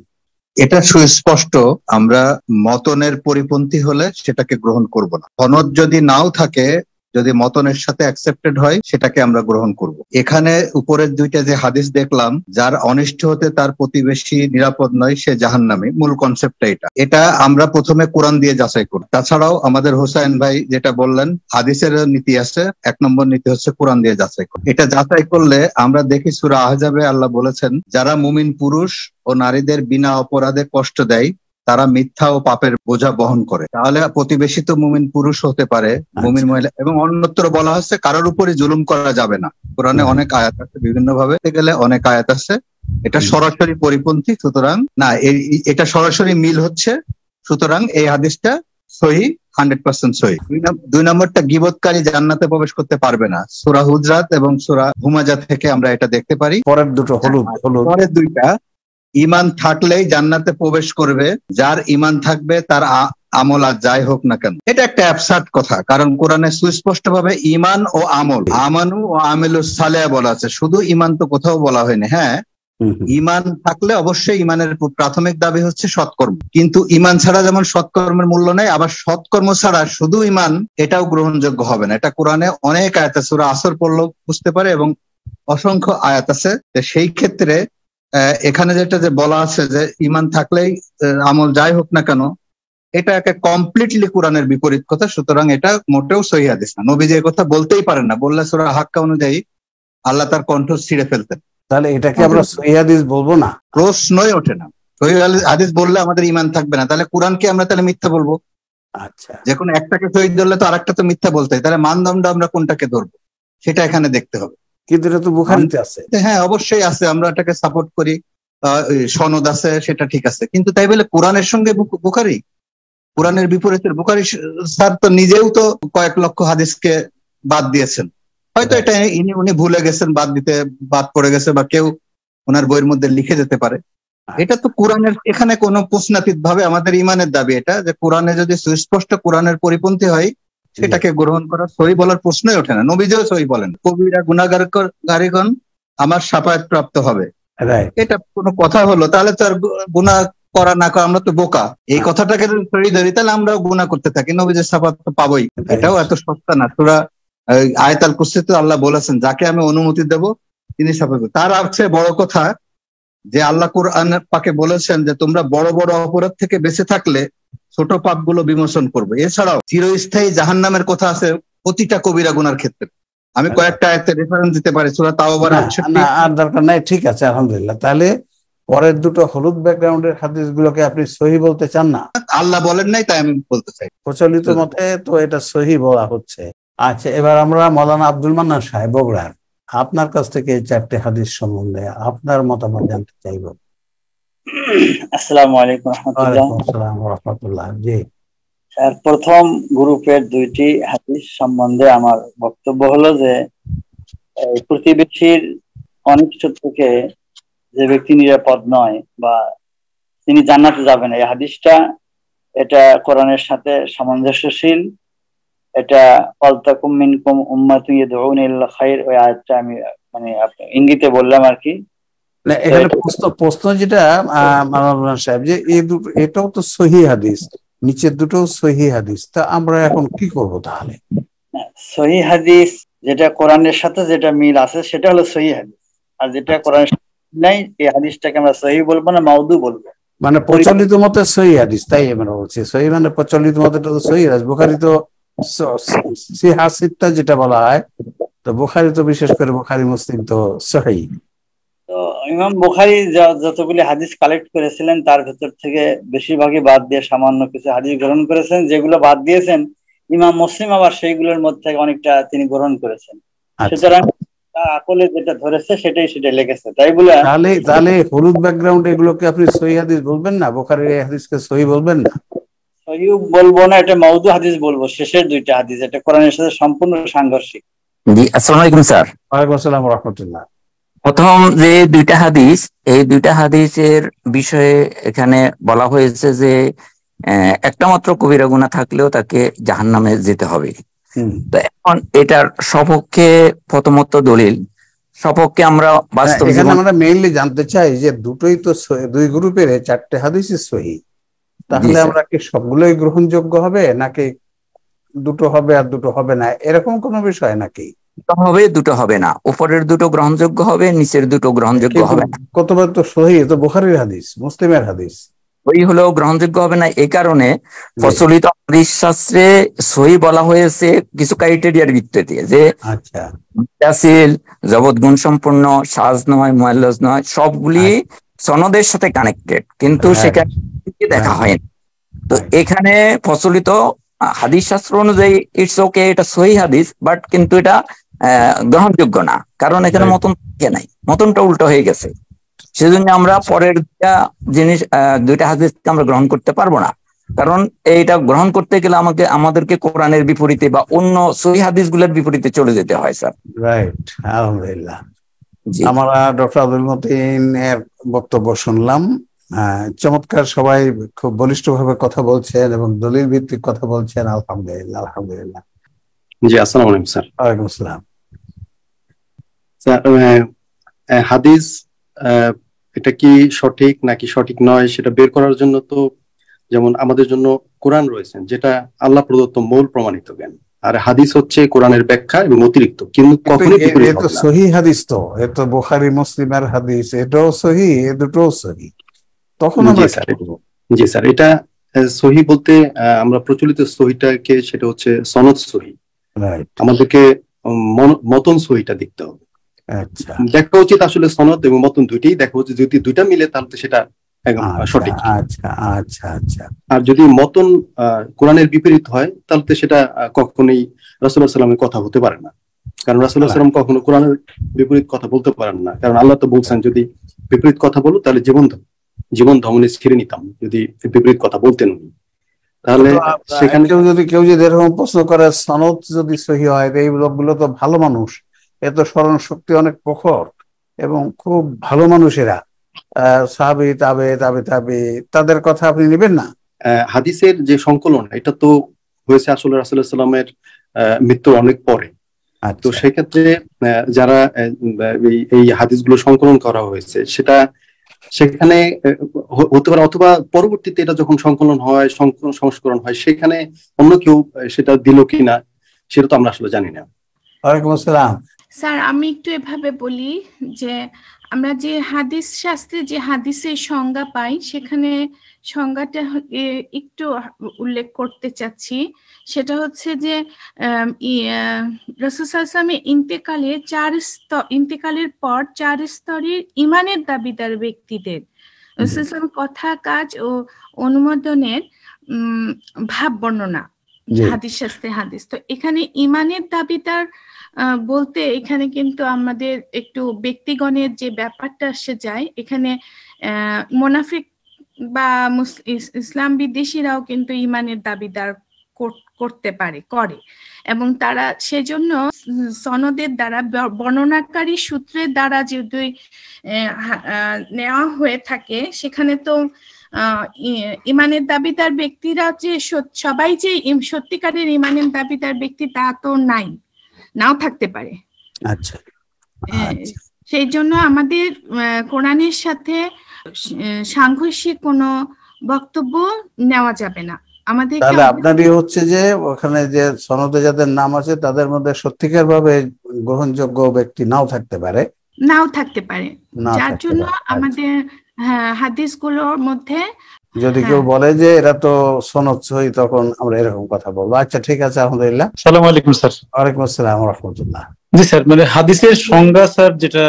এটা সুস্পষ্ট, আমরা মতনের পরিপন্থী হলে সেটাকে গ্রহণ করব না। সনদ যদি নাও থাকে, যদি মতনের সাথে অ্যাকসেপ্টেড হয়, সেটাকে আমরা গ্রহণ করব। এখানে উপরের 2টা যে হাদিস দেখলাম, যার অনিষ্ট হতে তার প্রতিবেশী নিরাপদ নয়, সে জাহান্নামী, মূল কনসেপ্টটা এটা আমরা প্রথমে কোরআন দিয়ে যাচাই করি। তাছাড়াও আমাদের হোসাইন ভাই যেটা বললেন, হাদিসের নীতি আছে, 1 নম্বর নীতি হচ্ছে কোরআন দিয়ে যাচাই করা। এটা যাচাই করলে আমরা দেখি সূরা আহজাবে আল্লাহ বলেছেন, যারা মুমিন পুরুষ ও নারীদের বিনা অপরাধে কষ্ট দেয়, তারা মিথ্যা ও পাপের বোঝা বহন করে। তাহলে প্রতিবেশী তো মুমিন পুরুষ হতে পারে, মুমিন মহিলা, এবং অন্যত্র বলা হচ্ছে কারোর উপরে জুলুম করা যাবে না। কোরআনে অনেক আয়াত আছে, বিভিন্ন ভাবে গেলে অনেক আয়াত আছে, এটা সরাসরি পরিপন্থী। সুতরাং না, এটা সরাসরি মিল হচ্ছে, সুতরাং এই হাদিসটা সহিহ 100% সহি। 2 নম্বরটা গীবতকারী জান্নাতে প্রবেশ করতে পারবে না, সূরা হুজরাত এবং সূরা হুমাজা থেকে আমরা এটা দেখতে পারি। পরের দুটো হলুদ পরের দুইটা ঈমান থাকলেই জান্নাতে প্রবেশ করবে, যার ঈমান থাকবে তার আমল আর যাই হোক না কেন। এটা একটা অ্যাবসার্ড কথা, কারণ কোরআনে সুস্পষ্ট ভাবে ঈমান ও আমল, আমানু ও আমিলুস সালেহ বলা আছে, শুধু ঈমান তো কোথাও বলা হয়নি। হ্যাঁ, ঈমান থাকলে অবশ্যই ঈমানের প্রাথমিক দাবি হচ্ছে সৎকর্ম, কিন্তু ঈমান ছাড়া যেমন সৎকর্মের মূল্য নেই, আবার সৎকর্ম ছাড়া শুধু ঈমান এটাও গ্রহণযোগ্য হবে না। এটা কোরআনে অনেক আয়াত আছে, সূরা আসর পড়লেও বুঝতে পারে, এবং অসংখ্য আয়াত আছে। সেই ক্ষেত্রে এখানে যেটা যে বলা আছে যে ঈমান থাকলেই আমল যাই হোক না কেন, এটা একটা কমপ্লিটলি কোরআনের বিপরীত কথা। সুতরাং এটা মোটেও সহিহ হাদিস না। নবীজি এই কথা বলতেই পারেন না, বললে সূরা হাক্কা অনুযায়ী আল্লাহ তার কণ্ঠ ছিঁড়ে ফেলতেন। তাহলে এটাকে আমরা সহিহ হাদিস বলবো না? প্রশ্নই ওঠে না। সহিহ হাদিস বললে আমাদের ঈমান থাকবে না, তাহলে কোরআনকে আমরা তাহলে মিথ্যা বলবো? আচ্ছা, যে কোনো একটাকে সহিহ ধরলে তো আরেকটা তো মিথ্যা বলতে হয়, তাহলে মানদণ্ড আমরা কোনটাকে ধরবো সেটা এখানে দেখতে হবে। কিন্তু এটা তো বুখারীতে আছে। হ্যাঁ, অবশ্যই আছে, আমরা এটাকে সাপোর্ট করি, সনদ আছে, সেটা ঠিক আছে, কিন্তু তাই বলে কোরআনের সঙ্গে বুখারী, কোরআনের বিপরীতের বুখারী স্যার তো নিজেও তো কয়েক লক্ষ হাদিসকে বাদ দিয়েছেন। হয়তো এটা উনি ভুলে গেছেন, বাদ পড়ে গেছে, বা কেউ ওনার বইয়ের মধ্যে লিখে যেতে পারে। এটা তো কোরআনের, এখানে কোনো প্রশ্নাতীত ভাবে আমাদের ঈমানের দাবি এটা, যে কোরআনে যদি সুস্পষ্ট কোরআনের পরিপন্থী হয় সেটাকে গ্রহণ করা সহিহ বলার প্রশ্নই ওঠে না। নবীজিও সহিহ বলেন, কবিরা গুনাহগারগণ আমার শাফায়াত প্রাপ্ত হবে। এটা কোনো কথা হলো? তাহলে তো আর গুনাহ করা না করা, আমরা তো বোকা। এই কথাটাকে যদি সহিহ ধরি তাহলে আমরাও গুনাহ করতে থাকি, নবীজির শাফায়াত তো পাবোই। এটাও এত সস্তা না। সূরা আয়াতুল কুরসিতে আল্লাহ বলেছেন, যাকে আমি অনুমতি দেব তিনি শাফায়াত। তার চেয়ে বড় কথা যে আল্লাহ কুরআন পাকে বলেছেন যে তোমরা বড় বড় অপরাধ থেকে বেঁচে থাকলে ছোট পাপগুলো বিমোচন করবে। এছাড়াও চিরস্থায়ী জাহান্নামের কথা আছে প্রতিটা কবিরা গুনার ক্ষেত্রে। আমি কয়েকটা আয়াতের রেফারেন্স দিতে পারি, সূরা তাওবার 68। আর দরকার নাই, ঠিক আছে, আলহামদুলিল্লাহ। তাহলে পরের দুটো হলুদ ব্যাকগ্রাউন্ডের হাদিসগুলোকে আপনি সহিহ বলতে চান না? আল্লাহ বলেন নাই, তাই আমি বলতে চাই। প্রচলিত মতে তো এটা সহিহ বলা হচ্ছে। আচ্ছা, এবার আমরা মাওলানা আব্দুল মান্নান সাহেব বগুড়ার, আপনার কাছ থেকে এই 4টে হাদিস সম্বন্ধে আপনার মতামত জানতে চাইব। আসসালামু আলাইকুম রাহমাতুল্লাহ। জি স্যার, প্রথম গ্রুপের 2টি হাদিস সম্বন্ধে আমার বক্তব্য হলো যে প্রতিবেশীর অনিষ্ট থেকে যে ব্যক্তি নিরাপদ নয় বা তিনি জান্নাতে যাবেন, এই হাদিসটা এটা কোরআনের সাথে সামঞ্জস্যশীল। এটা ওয়ালতাকুম মিনকুম উম্মাতুন ইয়াদউনা ইলাল খায়র, ওই আয়াতটা আমি মানে ইঙ্গিতে বললাম আর কি। এখানে প্রশ্ন যেটা মাওলানা সাহেব, যে এই দুটো এটাও তো সহিহ হাদিস, নিচের দুটো সহিহ হাদিস, তা আমরা এখন কি করব তাহলে? সহিহ হাদিস যেটা কোরআনের সাথে যেটা মিল আছে সেটা হলো সহিহ হাদিস, আর যেটা কোরআনের সাথে নাই এই হাদিসটাকে আমরা সহিহ বলবো না, মাউদু বলবো। মানে প্রচলিত মতে সহিহ হাদিস, তাই আমরা বলছি সহিহ মানে প্রচলিত মতে তো সহিহ হাদিস। বুখারী তো সিহাহ সিত্তা যেটা বলা হয়, তো বুখারী তো বিশেষ করে বুখারী মুসলিম তো সহিহ। তো ইমাম বুখারী যতগুলি হাদিস কালেক্ট করেছিলেন তার ভেতর থেকে বেশিরভাগই বাদ দিয়ে সামান্য কিছু হাদিস গ্রহণ করেছেন। যেগুলো বাদ দিয়েছেন ইমাম মুসলিম আবার সেইগুলোর মধ্যে অনেকটা তিনি গ্রহণ করেছেন। সুতরাং তার আকলে যেটা ধরেছে সেটাই লেগেছে, তাই বলে তাহলে হলুদ ব্যাকগ্রাউন্ড এগুলোকে আপনি সহিহ হাদিস বলবেন না? বুখারীর এই হাদিসকে সহিহ বলবেন না? সহিহ বলবো না, এটা মাউদু হাদিস বলবো। শেষের 2টা হাদিস এটা কোরআনের সাথে সম্পূর্ণ সাংঘর্ষিক। জি, আসসালামু আলাইকুম স্যার। ওয়ালাইকুম আসসালাম ওয়া রাহমাতুল্লাহ। প্রথম যে 2টা হাদিস, এই 2টা হাদিসের বিষয়ে এখানে বলা হয়েছে যে একটা মাত্র কবিরা গুনাহ থাকলেও তাকে জাহান্নামে যেতে হবে। তো এখন এটার সপক্ষে প্রথমত দলিল, সপক্ষে আমরা বাস্তব এখানে আমরা মেইনলি জানতে চাই যে দুটোই তো 2 গ্রুপের 4টে হাদিসই সহিহ, তাহলে আমরা কি সবগুলোই গ্রহণযোগ্য হবে নাকি দুটো হবে আর দুটো হবে না, এরকম কোনো বিষয় নাকি? হবে, দুটো হবে না, উপরের দুটো গ্রহণযোগ্য হবে, নিচের দুটো গ্রহণযোগ্য হবে না। কতবার তো সহিহ, তো বুখারীর হাদিস, মুসলিমের হাদিস, ওই হলো গ্রহণযোগ্য হবে না। এই কারণে প্রচলিত হাদিস শাস্ত্রে সহিহ বলা হয়েছে কিছু ক্রাইটেরিয়ার ভিত্তিতে, যে আচ্ছা মুত্তাসিল, জবত গুণ সম্পন্ন, সাজ নয়, মুআল্লাজ নয়, সবগুলি সনদের সাথে কানেক্টেড, কিন্তু সেখানে দেখা হয় না। তো এখানে প্রচলিত হাদিস শাস্ত্র অনুযায়ী ইটস ওকে, এটা সহিহ হাদিস, বাট কিন্তু এটা গ্রহণযোগ্য না, কারণ এখানে মতন থাকে নাই, মতনটা উল্টো হয়ে গেছে। সেজন্য আমরা পরের 2টা জিনিস 2টা হাদিসকে আমরা গ্রহণ করতে পারবো না। কারণ এইটা গ্রহণ করতে গেলে আমাদেরকে কোরআনের বিপরীতে বা অন্য সহিহ হাদিসগুলোর বিপরীতে চলে যেতে হয় স্যার। রাইট, আলহামদুলিল্লাহ। আমরা ডক্টর আব্দুল মতিন এর বক্তব্য শুনলাম। চমৎকার, সবাই খুব বলিষ্ঠভাবে কথা বলছেন এবং দলিল ভিত্তিক কথা বলছেন। আলহামদুলিল্লাহ, আলহামদুলিল্লাহ। জি, আসসালামু আলাইকুম স্যার। ওয়ালাইকুম আসসালাম। স্যার, হাদিস এটা কি সঠিক নাকি সঠিক নয় সেটা বের করার জন্য তো যেমন আমাদের জন্য কোরআন রয়েছেন, যেটা আল্লাহ প্রদত্ত মূল প্রমাণিত জ্ঞান, আর হাদিস হচ্ছে কোরআনের ব্যাখ্যা এবং অতিরিক্ত, কিন্তু কখনোই বিপরীত হবে না। সহিহ হাদিস তো, এত বুখারী মুসলিমের হাদিস, এটাও সহিহ, এ দুটোও সহিহ। তখন আমরা জি স্যার, এটা সহিহ বলতে আমরা প্রচলিত সহিহটাকে, সেটা হচ্ছে সনদ সহিহ। আমাদেরকে মতন সহিহটা দেখতে হবে। আচ্ছা, দেখা উচিত আসলে সনদ এবং মতন দুইটাই দেখা উচিত। যদি দুইটা মিলে তাহলে সেটা সঠিক। আচ্ছা আচ্ছা আচ্ছা। আর যদি মতন কোরআনের বিপরীত হয় তাহলে সেটা কখনোই রাসূলুল্লাহ সাল্লামের কথা হতে পারে না, কারণ রাসূলুল্লাহ সাল্লাম কখনো কোরআনের বিপরীত কথা বলতে পারেন না। কারণ আল্লাহ তো বলছেন, যদি বিপরীত কথা বলো তাহলে জীবন ধমনে ছেড়ে নিতাম, যদি বিপরীত কথা বলতেন উনি। তাহলে সেখানে কেউ যদি এরকম প্রশ্ন করে সনদ যদি সহিহ হয়, এই লোকগুলো তো ভালো মানুষ, এত স্মরণ শক্তি অনেক প্রখর এবং খুব ভালো মানুষেরা, সাহাবী তাবে তাদের কথা আপনি নেবেন না? হাদিসের যে সংকলন, এটা তো হয়েছে আসলে রাসূলুল্লাহ সাল্লামের মৃত্যুর অনেক পরে। তো সেক্ষেত্রে যারা এই হাদিসগুলো সংকলন করা হয়েছে, সেখানে হতে পারে, অথবা পরবর্তীতে এটা যখন সংকলন হয়, সংস্করণ হয়, সেখানে অন্য কেউ সেটা দিল কিনা সেটা তো আমরা আসলে জানি না। ওয়ালাইকুম আসসালাম। স্যার, আমি একটু এভাবে বলি যে আমরা যে হাদিস শাস্ত্রে যে হাদিসের সংজ্ঞা পাই, সেখানে সংজ্ঞাটা একটু উল্লেখ করতে চাচ্ছি। সেটা হচ্ছে যে রাসূল সাল্লাল্লাহু আলাইহি ইন্তেকালের পর 4 স্তরের ইমানের দাবিদার ব্যক্তিদের রাসূল সাল্লাল্লাহু কথা, কাজ ও অনুমোদনের ভাব বর্ণনা হাদিস শাস্ত্রে হাদিস। তো এখানে ইমানের দাবিদার বলতে এখানে কিন্তু আমাদের একটু ব্যক্তিগণের যে ব্যাপারটা এসে যায়। এখানে মুনাফিক বা ইসলাম বিদ্বেষীরাও কিন্তু ইমানের দাবিদার করে এবং তারা সেজন্য সনদের দ্বারা, বর্ণনাকারী সূত্রের দ্বারা যদি নেওয়া হয়ে থাকে, সেখানে তো ইমানের দাবিদার ব্যক্তিরা যে সবাই যে সত্যিকারের ইমানের দাবিদার ব্যক্তি তা তো নাও থাকতে পারে। আচ্ছা, সেই জন্য আমাদের কোরআনের সাথে সাংঘর্ষিক কোনো বক্তব্য নেওয়া যাবে না। আমাদের তাহলে আপনারই হচ্ছে যে ওখানে যে সনদে যাদের নাম আছে তাদের মধ্যে সত্যিকার ভাবে গ্রহণযোগ্য ব্যক্তি নাও থাকতে পারে, যার জন্য আমাদের হাদিসগুলোর মধ্যে যদি কেউ বলে যে এরা তো সনদ সহিহ, তখন আমরা এরকম কথা বলবো। আচ্ছা, ঠিক আছে, আলহামদুলিল্লাহ। আসসালামু আলাইকুম স্যার। ওয়ালাইকুম আসসালাম ওয়া রাহমাতুল্লাহ। জি স্যার, মানে হাদিসের সংজ্ঞা স্যার, যেটা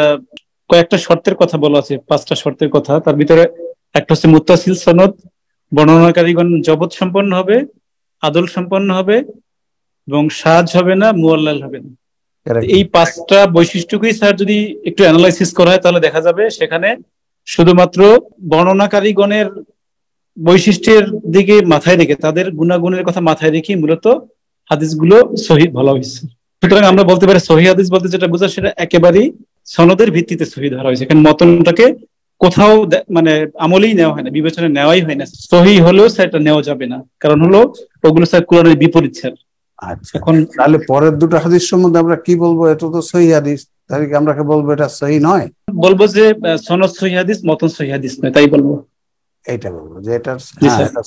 কয়েকটা শর্তের কথা বলা আছে, 5টা শর্তের কথা। তার ভিতরে একটা হচ্ছে মুত্তাসিল সনদ, বর্ণনাকারীগণ জবত সম্পন্ন হবে, আদল সম্পন্ন হবে এবং সাজ হবে না, মুআল্লাল হবে না। এই 5টা বৈশিষ্ট্যকেই স্যার যদি একটু অ্যানালাইসিস করা হয় তাহলে দেখা যাবে সেখানে শুধুমাত্র বর্ণনাকারীগণের বৈশিষ্ট্যের দিকে মাথায় রেখে, তাদের গুণাগুণের কথা মাথায় রেখে মূলত হাদিসগুলো সহিহ বলা হয়েছে। সুতরাং আমরা বলতে পারি সহিহ হাদিস বলতে যেটা বোঝা, সেটা একেবারেই সনদের ভিত্তিতে সহিহ ধরা হয়েছে। এখানে মতনটাকে কোথাও মানে আমলেই নেওয়া হয় না, বিবেচনায় নেওয়াই হয় না। সহিহ হলেও সেটা নেওয়া যাবে না, কারণ হলো ওগুলো স্যার কোরআনের বিপরীত স্যার। আচ্ছা, এখন তাহলে পরের দুটো হাদিস সম্বন্ধে আমরা কি বলবো? এটা তো সহিহ হাদিস, তাহলে কি আমরা বলবো এটা সহিহ নয়? বলবো যে সনদ সহিহ হাদিস, মতন সহিহ হাদিস নয়, তাই বলবো। এইটা বলবো যে এটা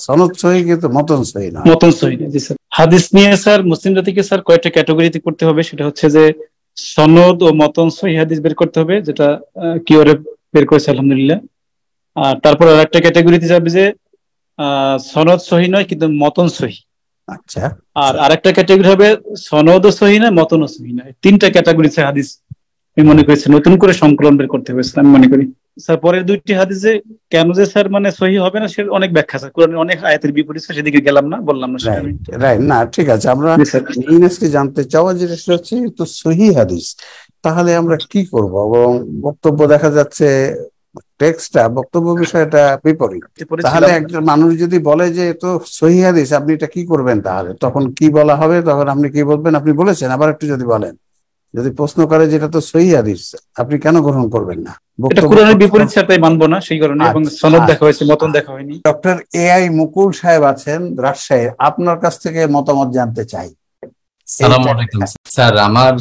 সনদ সহিহ কিন্তু মতন সহিহ নয়, মতন সহিহ। জি স্যার। হাদিস নিয়ে স্যার মুসলিম জাতিকে স্যার কয়েকটা ক্যাটাগরিতে করতে হবে। সেটা হচ্ছে যে সনদ ও মতন সহিহ হাদিস বের করতে হবে, যেটা কিওরে বের করেছে আলহামদুলিল্লাহ। আর তারপর আরেকটা ক্যাটাগরিতে যাবে যে সনদ সহিহ নয় কিন্তু মতন সহিহ। আচ্ছা, আর আরেকটা ক্যাটাগরি হবে সনদ সহিহ নয়, মতন সহিহ নয়। 3টা ক্যাটাগরিতে হাদিস আমি মনে করেছি নতুন করে সংকলন বের করতে হবে আমি মনে করি। স্যার পরের 2টি হাদিসে কেন যে স্যার মানে সহিহ হবে না, সে অনেক ব্যাখ্যা স্যার, কোরআনের অনেক আয়াতের বিপরীত, সেদিকে গেলাম না, বললাম না। রাইট, না ঠিক আছে। আমরা জানতে চাওয়া যেটা হচ্ছে তো সহিহ হাদিস, তাহলে আমরা কি করব? এবং বক্তব্য দেখা যাচ্ছে টেক্সটটা বক্তব্য বিষয়টা বিপরীত। তাহলে একজন মানুষ যদি বলে যে তো সহিহ হাদিস, আপনি এটা কি করবেন? তাহলে তখন কি বলা হবে? তখন আপনি কি বলবেন? আপনি বলেছেন, আবার একটু যদি বলেন, যদি প্রশ্ন করে যেটা তো সহিহ হাদিস, আপনি কেন গ্রহণ করবেন না? এটা কোরআনের বিপরীত সাথে মানবো না সেই কারণে, এবং সনদ দেখা হয়েছে, মতন দেখা হয়নি। ডক্টর এআই মুকুল সাহেব আছেন রাজশাহী, আপনার কাছ থেকে মতামত জানতে চাই। সালাম আলাইকুম স্যার, আমার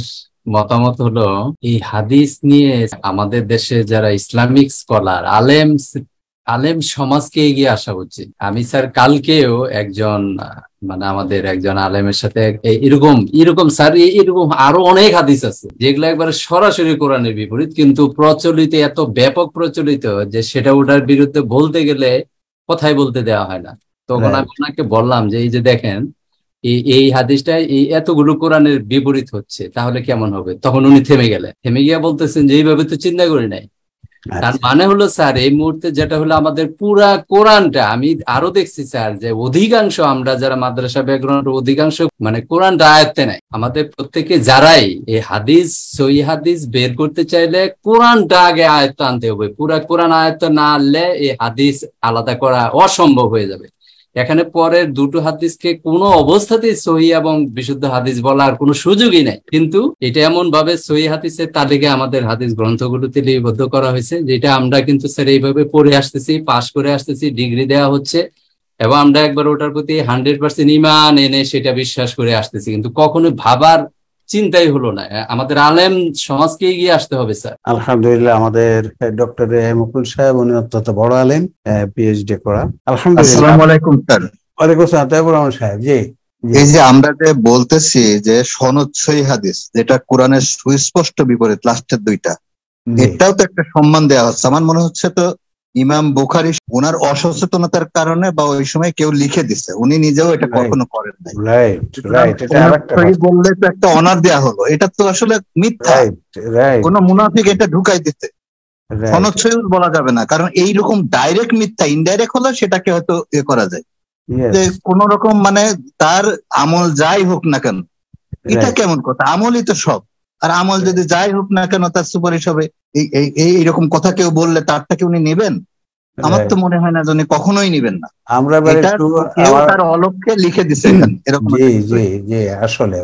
মতামত হলো এই হাদিস নিয়ে আমাদের দেশে যারা ইসলামিক স্কলার আলেম সমাজকে এগিয়ে আসা উচিত। আমি স্যার কালকেও একজন মানে আমাদের একজন আলেমের সাথে এরকম স্যার এরকম আরো অনেক হাদিস আছে যেগুলো একবারে সরাসরি কোরআনের বিপরীত, কিন্তু প্রচলিত এত ব্যাপক প্রচলিত যে সেটা ওটার বিরুদ্ধে বলতে গেলে কথাই বলতে দেওয়া হয় না। তখন আমি ওনাকে বললাম যে এই যে দেখেন এই হাদিসটা এই এতগুলো কোরআনের বিপরীত হচ্ছে, তাহলে কেমন হবে? তখন উনি থেমে গিয়ে বলতেছেন যে এইভাবে তো চিন্তা করি নাই। তার মানে হলো স্যার এই মুহূর্তে যেটা হলো আমাদের পুরা কোরআনটা, আমি আরো দেখছি স্যার যে অধিকাংশ আমরা যারা মাদ্রাসা ব্যাকগ্রাউন্ড অধিকাংশ মানে কোরআনটা আয়ত্তে নাই। আমাদের প্রত্যেকে যারাই এই হাদিস সহিহ হাদিস বের করতে চাইলে কোরআনটা আগে আয়ত্ত আনতে হবে। পুরা কোরআন আয়ত্ত না আনলে এই হাদিস আলাদা করা অসম্ভব হয়ে যাবে। এখানে পরের দুটো হাদিসকে কোনো অবস্থাতেই সহি এবং বিশুদ্ধ হাদিস বলার কোনো সুযোগই নাই, কিন্তু এটা এমন ভাবে সহি হাদিসের তালিকা আমাদের হাদিস গ্রন্থগুলোতে লিপিবদ্ধ করা হয়েছে, যেটা আমরা কিন্তু স্যার এইভাবে পড়ে আসতেছি, পাশ করে আসতেছি, ডিগ্রি দেওয়া হচ্ছে এবং আমরা একবার ওটার প্রতি 100% ইমান এনে সেটা বিশ্বাস করে আসতেছি, কিন্তু কখনো ভাবার চিন্তাই হলো না। আমাদের আলেম সমাজকে এগিয়ে আসতে হবে স্যার। আলহামদুলিল্লাহ, আমাদের ডক্টর মুকুল সাহেব উনি অত্যন্ত বড় আলেম, পিএইচডি করা। আলহামদুলিল্লাহ। আসসালামু আলাইকুম স্যার। ওয়ালাইকুম আসসালাম তাইবুর রহমান সাহেব। জি, এই যে আমরা যে বলতেছি যে সনদ সহিহ হাদিস, যেটা কোরআনের সুস্পষ্ট বিপরীত লাস্টের দুইটা, এটাও তো একটা সম্মান দেওয়া হচ্ছে। আমার মনে হচ্ছে তো ইমাম বুখারী ওনার অসচেতনতার কারণে বা ওই সময় কেউ লিখে দিচ্ছে, উনি নিজেও এটা কখনো করেন নাই। বললে তো একটা অনার দেওয়া হলো, এটা তো আসলে মিথ্যা। কোন মুনাফিক এটা ঢুকাই দিতে সনদ সহিহ বলা যাবে না, কারণ এইরকম ডাইরেক্ট মিথ্যা, ইনডাইরেক্ট হলে সেটাকে হয়তো করা যায় যে কোন রকম মানে তার আমল যাই হোক না কেন, এটা কেমন কথা? আমলই তো সব, আর আমল যদি যাই হোক না কেন তার সুপারিশ হবে, এইরকম কথা কেউ বললে তারটাকে উনি নেবেন? আমার তো মনে হয় না যে উনি কখনোই নেবেন না। আমরা তার অলক্ষ্যে লিখে দিচ্ছে এরকম। জি আসলে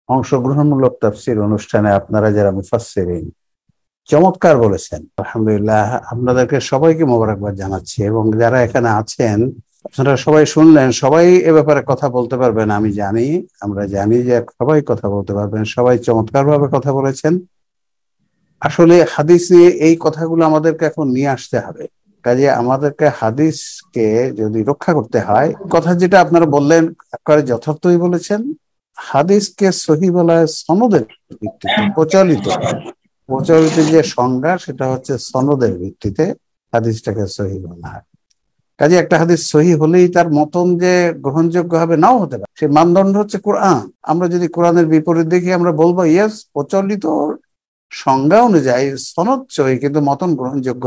অংশগ্রহণমূলক তাফসীর অনুষ্ঠানে আপনারা যারা মুফাসসিরিন চমৎকার বলেছেন, আলহামদুলিল্লাহ। আপনাদেরকে সবাইকে মোবারকবাদ জানাচ্ছি, এবং যারা এখানে আছেন আপনারা সবাই শুনলেন, সবাই এ ব্যাপারে কথা বলতে পারবেন। আমি জানি, আমরা জানি যে সবাই কথা বলতে পারবেন, সবাই চমৎকার ভাবে কথা বলেছেন। আসলে হাদিস নিয়ে এই কথাগুলো আমাদেরকে এখন নিয়ে আসতে হবে। কাজে আমাদেরকে হাদিসকে যদি রক্ষা করতে হয়, কথা যেটা আপনারা বললেন একেবারে যথার্থই বলেছেন। হাদিসকে সহিহ বলা হয় সনদের ভিত্তিতে, প্রচলিত যে সংজ্ঞা সেটা হচ্ছে সনদের ভিত্তিতে হাদিসটাকে সহিহ বলা হয়। কাজে একটা হাদিস সহিহ হলেই তার মতন যে গ্রহণযোগ্য হবে নাও হতে পারে, সে মানদণ্ড হচ্ছে কোরআন। আমরা যদি কোরআনের বিপরীত দেখি আমরা বলবো ইয়েস প্রচলিত সংজ্ঞা অনুযায়ী সনদ সহিহ, কিন্তু মতন গ্রহণযোগ্য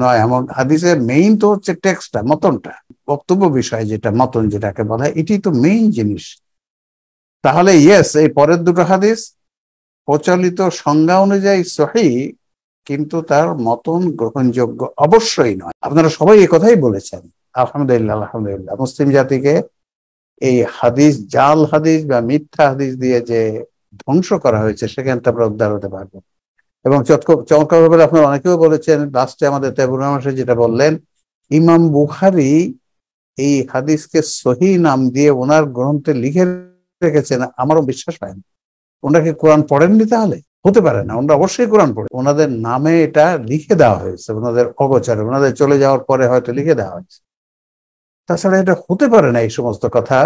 নয়, এমন হাদিসের মেইন তো হচ্ছে টেক্সটটা, মতনটা, বক্তব্য বিষয় যেটা মতন যেটাকে বলা হয়, এটি তো মেইন জিনিস। তাহলে ইয়েস এই পরের দুটো হাদিস প্রচলিত সংজ্ঞা অনুযায়ী সহিহ, কিন্তু তার মতন গ্রহণযোগ্য অবশ্যই নয়। আপনারা সবাই এই কথাই বলেছেন, আলহামদুলিল্লাহ। মুসলিম জাতিকে এই হাদিস, জাল হাদিস বা মিথ্যা হাদিস দিয়ে যে ধ্বংস করা হয়েছে সেখান থেকে আমরা উদ্ধার হতে পারবো। এবং চমৎকার ভাবে আপনারা অনেকেও বলেছেন, লাস্টে আমাদের তাইবুর রহমান সাহেব যেটা বললেন, ইমাম বুখারী এই হাদিসকে সহিহ নাম দিয়ে ওনার গ্রন্থে লিখে রেখেছেন। আমারও বিশ্বাস হয় না ওনাকে কোরআন পড়েননি, তাহলে হতে পারে না, ওনারা অবশ্যই কোরআন পড়ে। ওনাদের নামে এটা লিখে দেওয়া হয়েছে, ওনাদের অগোচরে, ওনাদের চলে যাওয়ার পরে হয়তো লিখে দেওয়া হয়েছে। তাছাড়া এটা হতে পারে না, এই সমস্ত কথা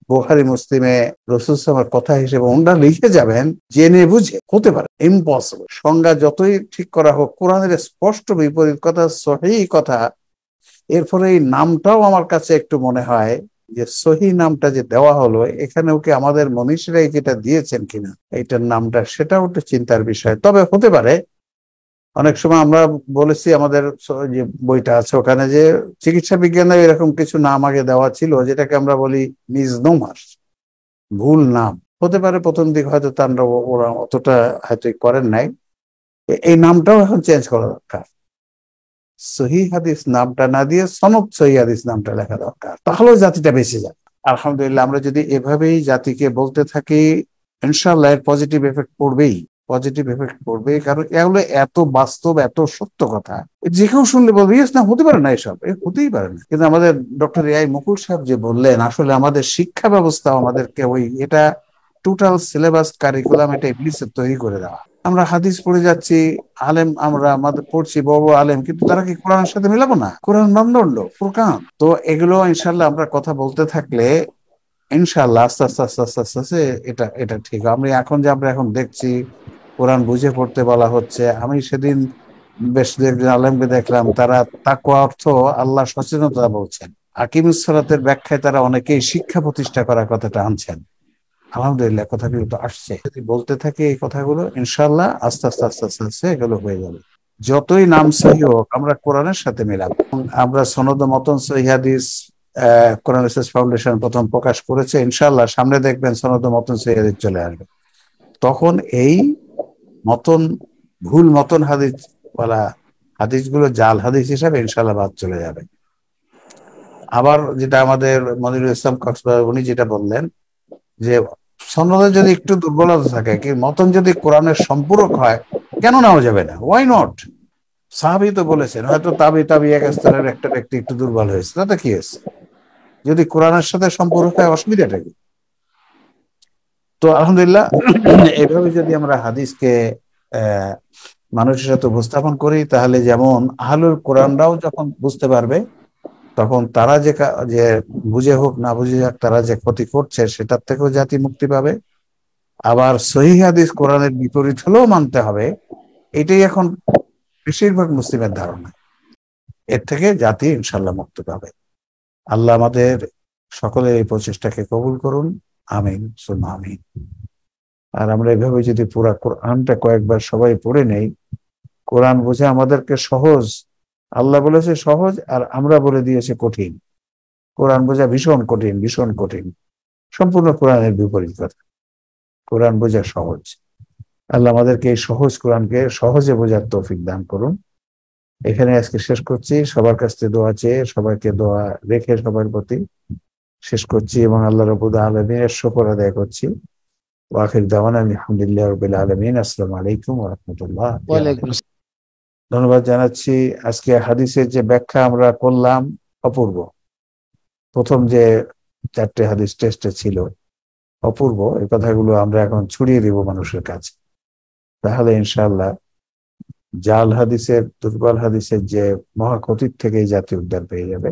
বুখারী মুসলিমে রাসূল সাল্লাল্লাহু কথা হিসেবে ওনারা লিখে যাবেন জেনে বুঝে, হতে পারে, ইম্পসিবল। সংজ্ঞা যতই ঠিক করা হোক, কোরআনের স্পষ্ট বিপরীত কথা, সহিহ কথা। এরপরে এই নামটাও আমার কাছে একটু মনে হয় যে সহিহ নামটা যে দেওয়া হলো, এখানেও কি আমাদের মনীষীরাই যেটা দিয়েছেন কিনা এইটার নামটা, সেটাও একটু চিন্তার বিষয়। তবে হতে পারে অনেক সময় আমরা বলেছি, আমাদের যে বইটা আছে ওখানে যে চিকিৎসা বিজ্ঞানে এরকম কিছু নাম আগে দেওয়া ছিল, যেটাকে আমরা বলি মিসনোমার, ভুল নাম হতে পারে। প্রথম দিক হয়তো ওরা অতটা হয়তো করেন নাই, এই নামটাও এখন চেঞ্জ করা দরকার। সহি হাদিস নামটা না দিয়ে সনদ সহি হাদিস নামটা লেখা দরকার, তাহলেও জাতিটা বেঁচে যায়। আলহামদুলিল্লাহ, আমরা যদি এভাবেই জাতিকে বলতে থাকি, ইনশাআল্লাহ এর পজিটিভ এফেক্ট পড়বেই, পজিটিভ এফেক্ট পড়বে। কারণ এগুলো এত বাস্তব, এত সত্য কথা, যে কেউ শুনলে বলবে ইয়েস, না হতে পারে না, এসব হতেই পারে না। কিন্তু আমাদের ডক্টর এআই মুকুল সাহেব যে বললেন, আসলে আমাদের শিক্ষা ব্যবস্থা আমাদেরকে এটা টোটাল সিলেবাস কারিকুলাম এটা ইবলিসের তৈরি করে দেওয়া। আমরা হাদিস পড়ে যাচ্ছি, আলেম আমরা আমাদের পড়ছি, বড় বড় আলেম, কিন্তু তারা কি কোরআনের সাথে মিলাবো না? কোরআন মানদণ্ড, ফুরকান। তো এগুলো ইনশাল্লাহ আমরা কথা বলতে থাকলে ইনশাল্লাহ আস্তে আস্তে আস্তে আস্তে আস্তে আস্তে এটা ঠিক। আমরা এখন দেখছি কোরআন বুঝে পড়তে বলা হচ্ছে। আমি সেদিন বেশ কয়েকজন আলেমকে দেখলাম, তারা তাকওয়া অর্থ আল্লাহ সচেতনতা বলছেন। আকিমুস সালাতের ব্যাখ্যায় তারা অনেকেই শিক্ষা প্রতিষ্ঠা করার কথাটা আনছেন। আলহামদুলিল্লাহ, কথাগুলো তো আসছে। যদি বলতে থাকে এই কথাগুলো, ইনশাল্লাহ আস্তে আস্তে আস্তে আস্তে আস্তে এগুলো হয়ে যাবে। যতই নাম সহি হোক, আমরা কোরআনের সাথে মিলাবো। আমরা সনদ মতন সহি হাদিস কোরআন রিসার্চ ফাউন্ডেশন প্রথম প্রকাশ করেছে। ইনশাল্লাহ সামনে দেখবেন সনদ মতন সহি হাদিস চলে আসবে। তখন এই মতন ভুল মতন হাদিস বলা হাদিসগুলো জাল হাদিস হিসাবে ইনশাল্লাহ বাদ চলে যাবে। আবার যেটা আমাদের মনিরুল ইসলাম কক্সবাজার উনি যেটা বললেন, যে সনদে যদি একটু দুর্বলতা থাকে, কি মতন যদি কোরআনের সম্পূরক হয়, কেন নেওয়া যাবে না? Why not? সাহাবী তো বলেছেন, হয়তো তাবি এক স্তরের একটা ব্যক্তি একটু দুর্বল হয়েছে, তাতে কি হয়েছে? যদি কোরআনের সাথে সম্পূরক হয়, অসুবিধাটা কি? তো আলহামদুলিল্লাহ, এইভাবে যদি আমরা হাদিসকে মানুষের সাথে উপস্থাপন করি, তাহলে যেমন আহলুল কোরআনরাও যখন বুঝতে পারবে, তখন তারা যে বুঝে হোক না বুঝে হোক, তারা যে ক্ষতি করছে সেটার থেকেও জাতি মুক্তি পাবে। আবার সহিহ হাদিস কোরআনের বিপরীত হলেও মানতে হবে, এটাই এখন বেশিরভাগ মুসলিমের ধারণা। এর থেকে জাতি ইনশাল্লাহ মুক্তি পাবে। আল্লাহ আমাদের সকলের এই প্রচেষ্টাকে কবুল করুন, আমিন সুম্মা আমিন। আর আমরা এভাবে যদি পুরা কোরআনটা কয়েকবার সবাই পড়ে নেই, কোরআন বোঝা আমাদেরকে সহজ, আল্লাহ বলেছে সহজ, আর আমরা বলে দিয়েছে কঠিন। কোরআন বোঝা ভীষণ কঠিন, ভীষণ কঠিন, সম্পূর্ণ কোরআনের বিপরীত কথা। কোরআন বোঝা সহজ। আল্লাহ আমাদেরকে এই সহজ কোরআনকে সহজে বোঝার তৌফিক দান করুন। এখানে আজকে শেষ করছি। সবার কাছ থেকে দোয়া চেয়ে, সবাইকে দোয়া রেখে সবার প্রতি শেষ করছি, এবং আল্লাহ রাব্বুল আলামিনের শুকর আদায় করছি। ওয়া আখির দাওয়ানা আলহামদুলিল্লাহি রাব্বিল আলামিন। আসসালামু আলাইকুম ওয়া রাহমাতুল্লাহ। ধন্যবাদ জানাচ্ছি। আজকে হাদিসের যে ব্যাখ্যা আমরা করলাম অপূর্ব। প্রথম যে 4টে হাদিস টেস্টে ছিল অপূর্ব। এই কথাগুলো আমরা এখন ছড়িয়ে দিব মানুষের কাছে, তাহলে ইনশাআল্লাহ জাল হাদিসের, দুর্বল হাদিসের যে মহাক্ষতির থেকে এই জাতি উদ্ধার পেয়ে যাবে।